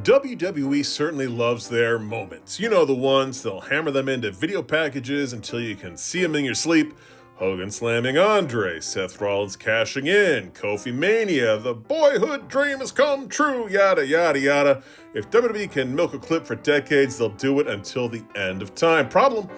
WWE certainly loves their moments. You know the ones, they'll hammer them into video packages until you can see them in your sleep. Hogan slamming Andre, Seth Rollins cashing in, Kofi Mania, the boyhood dream has come true, yada yada yada. If WWE can milk a clip for decades, they'll do it until the end of time. Problem?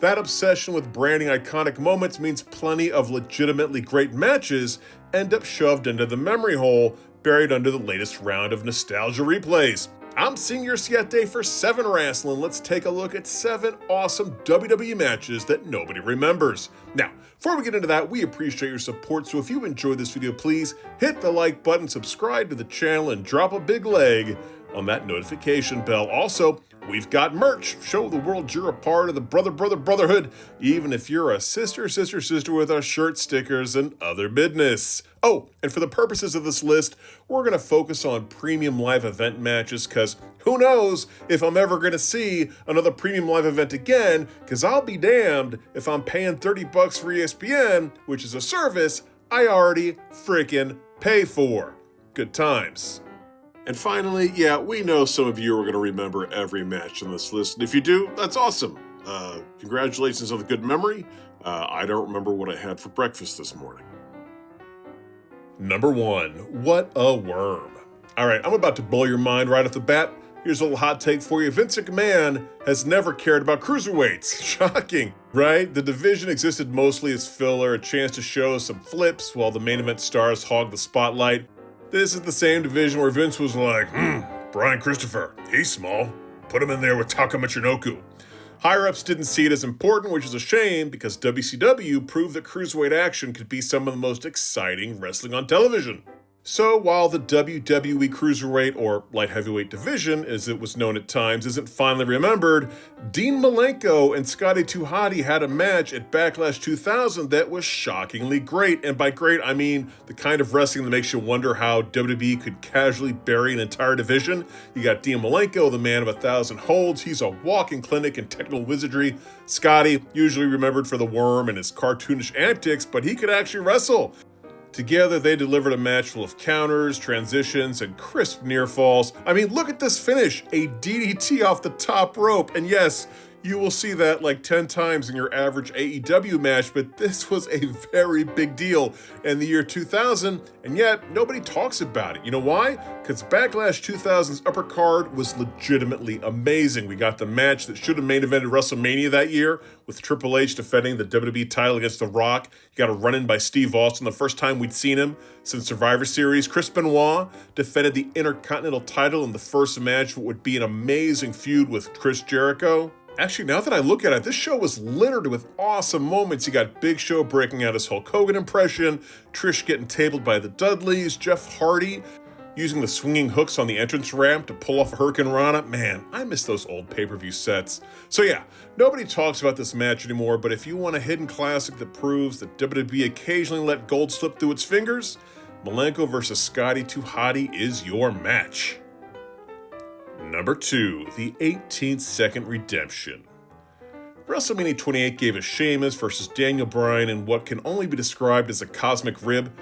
That obsession with branding iconic moments means plenty of legitimately great matches end up shoved into the memory hole, buried under the latest round of nostalgia replays. I'm Senior Siete for 7 Wrestling. Let's take a look at 7 awesome WWE matches that nobody remembers. Now, before we get into that, we appreciate your support, so if you enjoyed this video, please hit the like button, subscribe to the channel, and drop a big leg on that notification bell. Also, we've got merch. Show the world you're a part of the brotherhood, even if you're a sister with our shirt, stickers, and other business. Oh, and for the purposes of this list, we're going to focus on premium live event matches, because who knows if I'm ever going to see another premium live event again, because I'll be damned if I'm paying $30 for ESPN, which is a service I already freaking pay for. Good times. And finally, yeah, we know some of you are going to remember every match on this list, and if you do, that's awesome. Congratulations on the good memory. I don't remember what I had for breakfast this morning. Number 1, what a worm. All right, I'm about to blow your mind right off the bat. Here's a little hot take for you. Vince McMahon has never cared about cruiserweights. Shocking, right? The division existed mostly as filler, a chance to show some flips while the main event stars hog the spotlight. This is the same division where Vince was like, Bryan Christopher, he's small. Put him in there with Taka Michinoku. Higher-ups didn't see it as important, which is a shame because WCW proved that cruiserweight action could be some of the most exciting wrestling on television. So while the WWE Cruiserweight, or light heavyweight division, as it was known at times, isn't fondly remembered, Dean Malenko and Scotty Hotty had a match at Backlash 2000 that was shockingly great. And by great, I mean the kind of wrestling that makes you wonder how WWE could casually bury an entire division. You got Dean Malenko, the man of 1,000 holds. He's a walking clinic in technical wizardry. Scotty, usually remembered for the worm and his cartoonish antics, but he could actually wrestle. Together, they delivered a match full of counters, transitions, and crisp near falls. I mean, look at this finish, a DDT off the top rope. And yes, you will see that like 10 times in your average AEW match, but this was a very big deal in the year 2000, and yet nobody talks about it. You know why? Because Backlash 2000's upper card was legitimately amazing. We got the match that should have main evented WrestleMania that year, with Triple H defending the WWE title against The Rock. You got a run-in by Steve Austin, the first time we'd seen him since Survivor Series. Chris Benoit defended the Intercontinental title in the first match of what would be an amazing feud with Chris Jericho. Actually, now that I look at it, this show was littered with awesome moments. You got Big Show breaking out his Hulk Hogan impression, Trish getting tabled by the Dudleys, Jeff Hardy using the swinging hooks on the entrance ramp to pull off a Hurricane Rana. Man, I miss those old pay-per-view sets. So yeah, nobody talks about this match anymore, but if you want a hidden classic that proves that WWE occasionally let gold slip through its fingers, Malenko vs. Scotty Hotty is your match. Number 2, the 18th second redemption. WrestleMania 28 gave us Sheamus versus Daniel Bryan in what can only be described as a cosmic rib.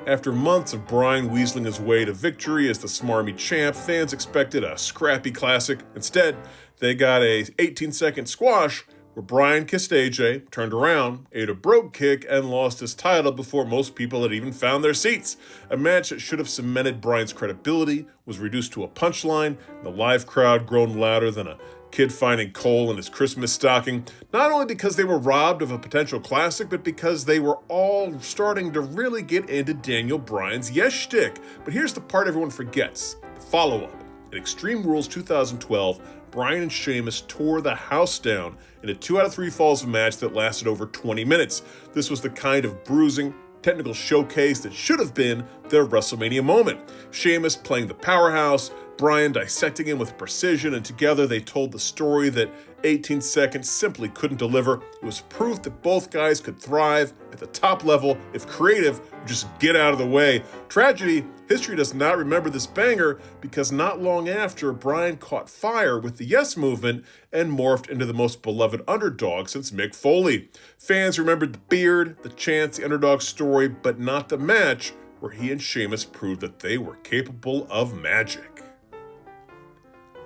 After months of Bryan weaseling his way to victory as the smarmy champ, fans expected a scrappy classic. Instead, they got a 18-second squash where Bryan kissed AJ, turned around, ate a brogue kick, and lost his title before most people had even found their seats. A match that should have cemented Bryan's credibility was reduced to a punchline, and the live crowd groaned louder than a kid finding coal in his Christmas stocking, not only because they were robbed of a potential classic, but because they were all starting to really get into Daniel Bryan's yes shtick. But here's the part everyone forgets, the follow-up. At Extreme Rules 2012, Bryan and Sheamus tore the house down in a 2 out of 3 falls match that lasted over 20 minutes. This was the kind of bruising, technical showcase that should have been their WrestleMania moment. Sheamus playing the powerhouse, Bryan dissecting him with precision, and together they told the story that 18 seconds simply couldn't deliver. It was proof that both guys could thrive at the top level if creative would just get out of the way. Tragedy, History does not remember this banger because not long after, Bryan caught fire with the Yes Movement and morphed into the most beloved underdog since Mick Foley. Fans remembered the beard, the chants, the underdog story, but not the match where he and Sheamus proved that they were capable of magic.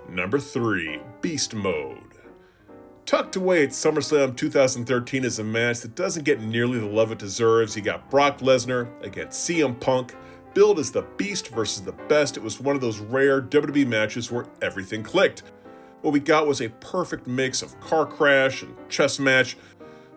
Number 3, Beast Mode. Tucked away at SummerSlam 2013 is a match that doesn't get nearly the love it deserves. You got Brock Lesnar against CM Punk, billed as the Beast versus the Best. It was one of those rare WWE matches where everything clicked. What we got was a perfect mix of car crash and chess match,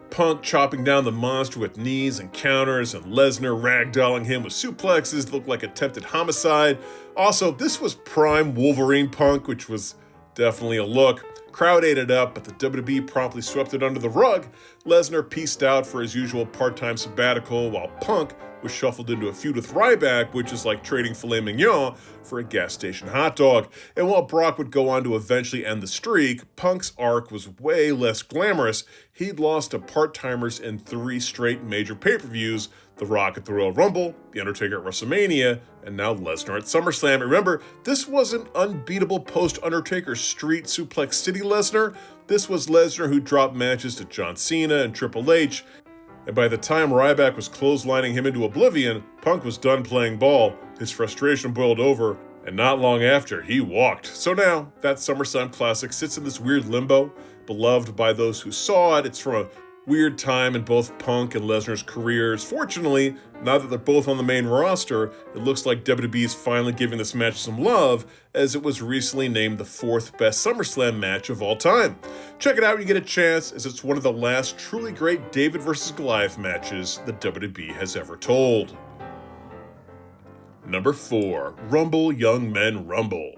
Punk chopping down the monster with knees and counters, and Lesnar ragdolling him with suplexes that looked like attempted homicide. Also, this was prime Wolverine Punk, which was definitely a look. Crowd ate it up, but the WWE promptly swept it under the rug. Lesnar pieced out for his usual part-time sabbatical, while Punk was shuffled into a feud with Ryback, which is like trading filet mignon for a gas station hot dog. And while Brock would go on to eventually end the streak, Punk's arc was way less glamorous. He'd lost to part-timers in 3 straight major pay-per-views: The Rock at the Royal Rumble, The Undertaker at WrestleMania, and now Lesnar at SummerSlam. Remember, this wasn't unbeatable post-Undertaker Street Suplex City Lesnar. This was Lesnar who dropped matches to John Cena and Triple H. And by the time Ryback was clotheslining him into oblivion, Punk was done playing ball, his frustration boiled over, and not long after, he walked. So now, that SummerSlam classic sits in this weird limbo, beloved by those who saw it. It's from a weird time in both Punk and Lesnar's careers. Fortunately, now that they're both on the main roster, it looks like WWE is finally giving this match some love, as it was recently named the 4th best SummerSlam match of all time. Check it out when you get a chance, as it's one of the last truly great David vs. Goliath matches the WWE has ever told. Number 4, Rumble Young Men Rumble.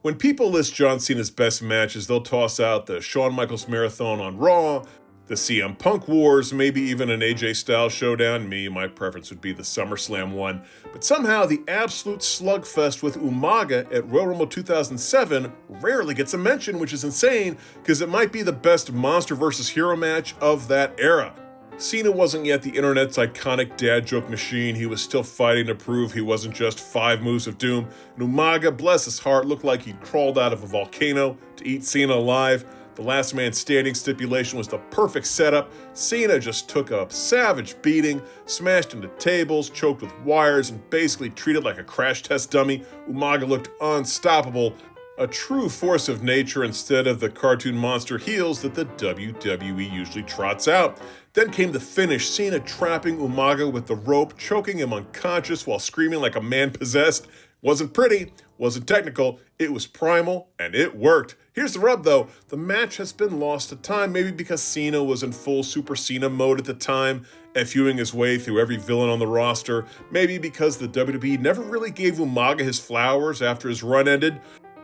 When people list John Cena's best matches, they'll toss out the Shawn Michaels Marathon on Raw, the CM Punk Wars, maybe even an AJ Styles showdown. My preference would be the SummerSlam one. But somehow the absolute slugfest with Umaga at Royal Rumble 2007 rarely gets a mention, which is insane because it might be the best monster versus hero match of that era. Cena wasn't yet the internet's iconic dad joke machine. He was still fighting to prove he wasn't just 5 moves of doom. And Umaga, bless his heart, looked like he'd crawled out of a volcano to eat Cena alive. The last man standing stipulation was the perfect setup. Cena just took a savage beating, smashed into tables, choked with wires, and basically treated like a crash test dummy. Umaga looked unstoppable, a true force of nature instead of the cartoon monster heels that the WWE usually trots out. Then came the finish, Cena trapping Umaga with the rope, choking him unconscious while screaming like a man possessed. Wasn't pretty, wasn't technical, it was primal, and it worked. Here's the rub though, the match has been lost to time, maybe because Cena was in full Super Cena mode at the time, FUing his way through every villain on the roster, maybe because the WWE never really gave Umaga his flowers after his run ended,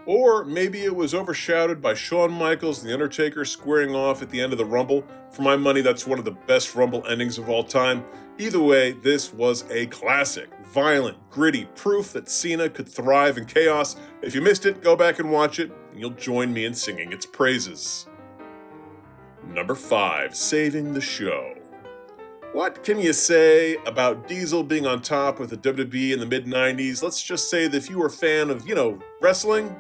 or maybe it was overshadowed by Shawn Michaels and The Undertaker squaring off at the end of the Rumble. For my money, that's one of the best Rumble endings of all time. Either way, this was a classic. Violent, gritty, proof that Cena could thrive in chaos. If you missed it, go back and watch it, and you'll join me in singing its praises. Number 5, saving the show. What can you say about Diesel being on top with the WWE in the mid-90s? Let's just say that if you were a fan of, wrestling,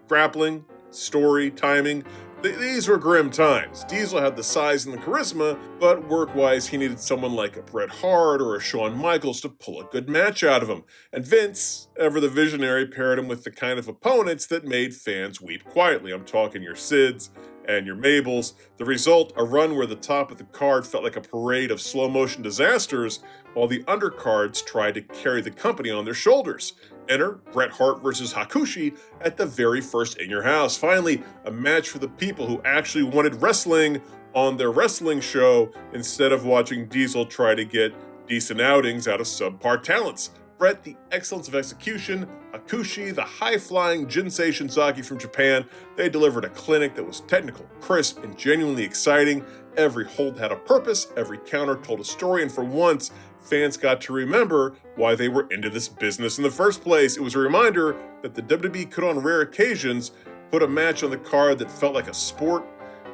grappling, story, timing, these were grim times. Diesel had the size and the charisma, but work-wise, he needed someone like a Bret Hart or a Shawn Michaels to pull a good match out of him. And Vince, ever the visionary, paired him with the kind of opponents that made fans weep quietly. I'm talking your Sids and your Mabels. The result, a run where the top of the card felt like a parade of slow-motion disasters, while the undercards tried to carry the company on their shoulders. Enter Bret Hart versus Hakushi at the very first In Your House. Finally, a match for the people who actually wanted wrestling on their wrestling show instead of watching Diesel try to get decent outings out of subpar talents. Bret, the excellence of execution, Hakushi, the high-flying Jinsei Shinzaki from Japan. They delivered a clinic that was technical, crisp, and genuinely exciting. Every hold had a purpose, every counter told a story, and for once, fans got to remember why they were into this business in the first place. It was a reminder that the WWE could on rare occasions put a match on the card that felt like a sport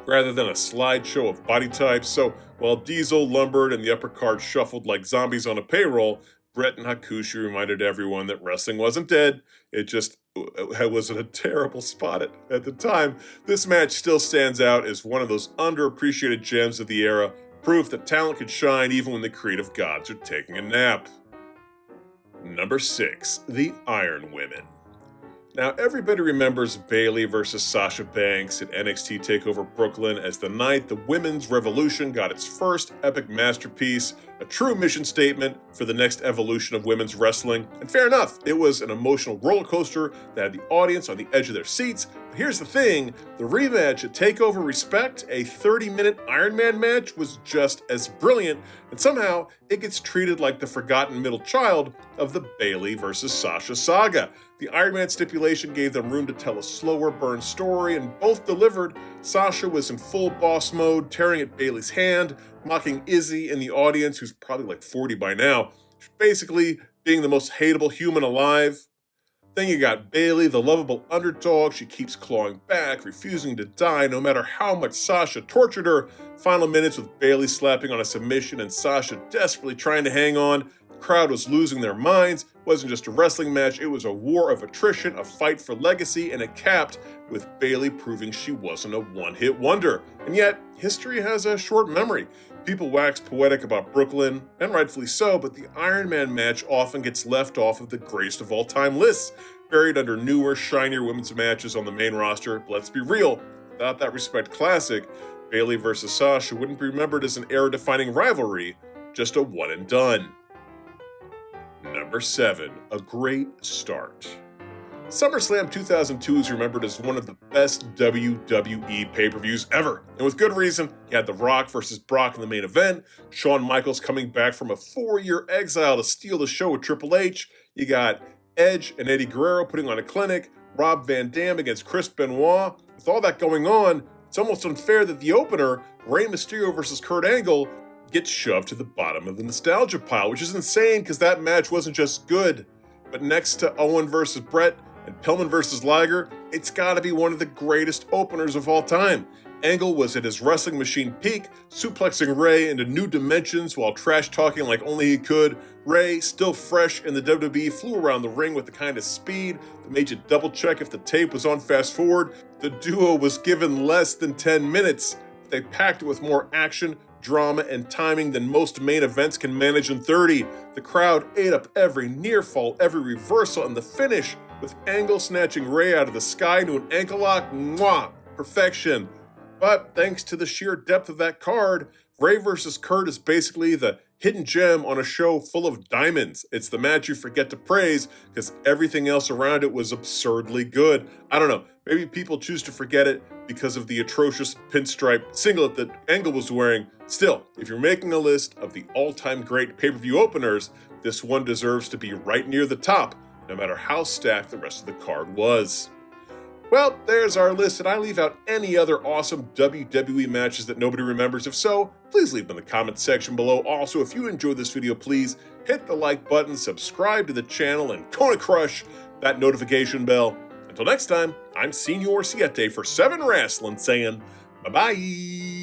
rather than a slideshow of body types. So while Diesel lumbered and the upper card shuffled like zombies on a payroll, Bret and Hakushi reminded everyone that wrestling wasn't dead. It just was a terrible spot at the time. This match still stands out as one of those underappreciated gems of the era, proof that talent could shine even when the creative gods are taking a nap. Number 6, the Iron Women. Now, everybody remembers Bayley versus Sasha Banks at NXT TakeOver Brooklyn as the night the Women's Revolution got its first epic masterpiece, a true mission statement for the next evolution of women's wrestling. And fair enough, it was an emotional roller coaster that had the audience on the edge of their seats. But here's the thing, the rematch at TakeOver Respect, a 30-minute Iron Man match, was just as brilliant, and somehow it gets treated like the forgotten middle child of the Bayley versus Sasha saga. The Iron Man stipulation gave them room to tell a slower burn story, and both delivered. Sasha was in full boss mode, tearing at Bayley's hand, mocking Izzy in the audience, who's probably like 40 by now, basically being the most hateable human alive. Then you got Bayley, the lovable underdog. She keeps clawing back, refusing to die no matter how much Sasha tortured her. Final minutes with Bayley slapping on a submission and Sasha desperately trying to hang on. The crowd was losing their minds. It wasn't just a wrestling match, it was a war of attrition, a fight for legacy, and it capped with Bayley proving she wasn't a one-hit wonder. And yet, history has a short memory. People wax poetic about Brooklyn, and rightfully so, but the Iron Man match often gets left off of the greatest of all time lists, buried under newer, shinier women's matches on the main roster. But let's be real, without that Respect Classic, Bayley versus Sasha wouldn't be remembered as an era-defining rivalry, just a one and done. Number 7, a great start. SummerSlam 2002 is remembered as one of the best WWE pay-per-views ever, and with good reason. You had The Rock versus Brock in the main event, Shawn Michaels coming back from a 4-year exile to steal the show with Triple H, you got Edge and Eddie Guerrero putting on a clinic, Rob Van Dam against Chris Benoit. With all that going on, it's almost unfair that the opener, Rey Mysterio versus Kurt Angle, gets shoved to the bottom of the nostalgia pile, which is insane because that match wasn't just good, but next to Owen versus Bret and Pillman versus Liger, it's gotta be one of the greatest openers of all time. Angle was at his wrestling machine peak, suplexing Rey into new dimensions while trash-talking like only he could. Rey, still fresh in the WWE, flew around the ring with the kind of speed that made you double-check if the tape was on fast forward. The duo was given less than 10 minutes, but they packed it with more action, drama, and timing than most main events can manage in 30. The crowd ate up every near fall, every reversal, and the finish, with Angle snatching Rey out of the sky into an ankle lock. Mwah! Perfection. But thanks to the sheer depth of that card, Rey versus Kurt is basically the hidden gem on a show full of diamonds. It's the match you forget to praise because everything else around it was absurdly good. I don't know, maybe people choose to forget it because of the atrocious pinstripe singlet that Angle was wearing. Still, if you're making a list of the all-time great pay-per-view openers, this one deserves to be right near the top, no matter how stacked the rest of the card was. Well, there's our list, and I leave out any other awesome WWE matches that nobody remembers. If so, please leave them in the comments section below. Also, if you enjoyed this video, please hit the like button, subscribe to the channel, and gonna crush that notification bell. Until next time, I'm Senor Siete for 7 Wrestling saying bye-bye.